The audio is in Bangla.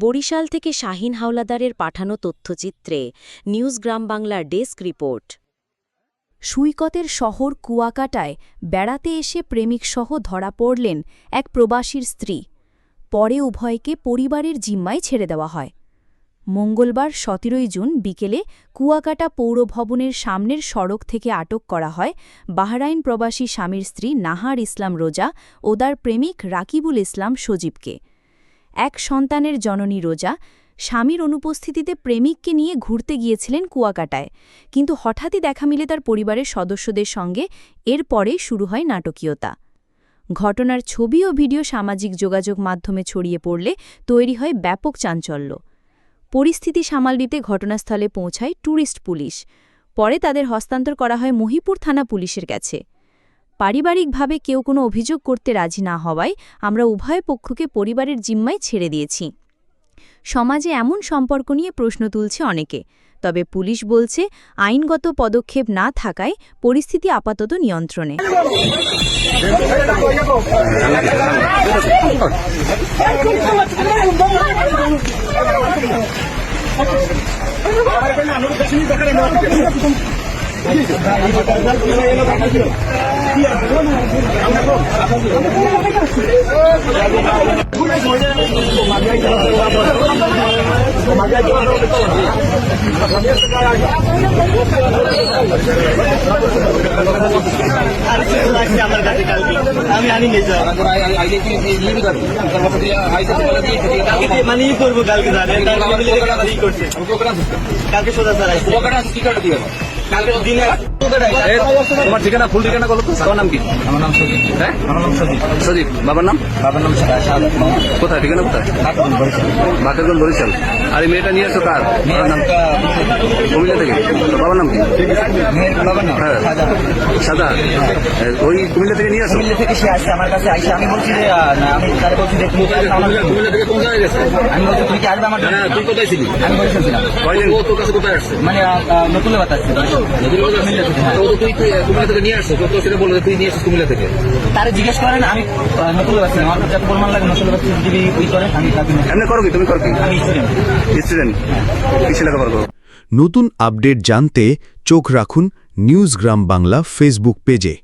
বরিশাল থেকে শাহিন হাওলাদারের পাঠানো তথ্যচিত্রে নিউজ গ্রাম বাংলার ডেস্ক রিপোর্ট। সৈকতের শহর কুয়াকাটায় বেড়াতে এসে প্রেমিকসহ ধরা পড়লেন এক প্রবাসীর স্ত্রী। পরে উভয়কে পরিবারের জিম্মায় ছেড়ে দেওয়া হয়। মঙ্গলবার ১৭ জুন বিকেলে কুয়াকাটা পৌর ভবনের সামনের সড়ক থেকে আটক করা হয় বাহরাইন প্রবাসী স্বামীর স্ত্রী নাহার ইসলাম রোজা ও তার প্রেমিক রাকিবুল ইসলাম সজীবকে। এক সন্তানের জননী রোজা স্বামীর অনুপস্থিতিতে প্রেমিককে নিয়ে ঘুরতে গিয়েছিলেন কুয়াকাটায়, কিন্তু হঠাৎই দেখা মিলে তার পরিবারের সদস্যদের সঙ্গে। এরপরে শুরু হয় নাটকীয়তা। ঘটনার ছবি ও ভিডিও সামাজিক যোগাযোগ মাধ্যমে ছড়িয়ে পড়লে তৈরি হয় ব্যাপক চাঞ্চল্য। পরিস্থিতি সামাল দিতে ঘটনাস্থলে পৌঁছায় ট্যুরিস্ট পুলিশ। পরে তাদের হস্তান্তর করা হয় মহিপুর থানা পুলিশের কাছে। পারিবারিকভাবে কেউ কোনো অভিযোগ করতে রাজি না হওয়ায় আমরা উভয় পক্ষকে পরিবারের জিম্মায় ছেড়ে দিয়েছি। সমাজে এমন সম্পর্ক নিয়ে প্রশ্ন তুলছে অনেকে, তবে পুলিশ বলছে আইনগত পদক্ষেপ না থাকায় পরিস্থিতি আপাতত নিয়ন্ত্রণে। আমি আনি নিয়ে যাবো মানে করবো কালকে করছে কালকে সোজা স্যার তোমার ঠিকানা ফুল ঠিকানা বলো তো? তোমার নাম কি? আমার নাম সজীব। হ্যাঁ, আমার নাম সজীব। সজীব। বাবার নাম? বাবার নাম কোথায়? ঠিকানা কোথায়? বাকেরগঞ্জ, বরিশাল। আর এই মেয়েটা নিয়ে আসো কার? কুমিল্লা থেকে। তো বাবার নাম কি? বাবার নাম হ্যাঁ, সাদা। ওই কুমিল্লা থেকে নিয়ে আসো। কুমিল্লা থেকে সে আসছে আমার কাছে আইসে। আমি বলছি যে না, আমি তারে বলছি যে কুমিল্লা থেকে কোন জায়গায় গেছে? আমি বলছি তুমি কি আসবে আমার? তুই কোথায় ছিলি? আমি বলছিলাম কয়দিন ও তোর কাছে কোথায় আসছে? মানে নতুন বাতা আসছে। তুই কুমিল্লা থেকে নিয়ে আসছো তো সেটা বললো তুই নিয়ে আসছিস কুমিল্লা থেকে। তারে জিজ্ঞেস করেন আমি নতুন বাচ্চা আমার যত প্রমাণ লাগে নতুন বাচ্চা যদি ওই করেন আমি এমনি করো কি? তুমি করো কি? আমি স্টুডেন্ট। কিসে লেখাপড়া করো? নতুন আপডেট জানতে চোখ রাখুন নিউজ গ্রাম বাংলা ফেসবুক পেজে।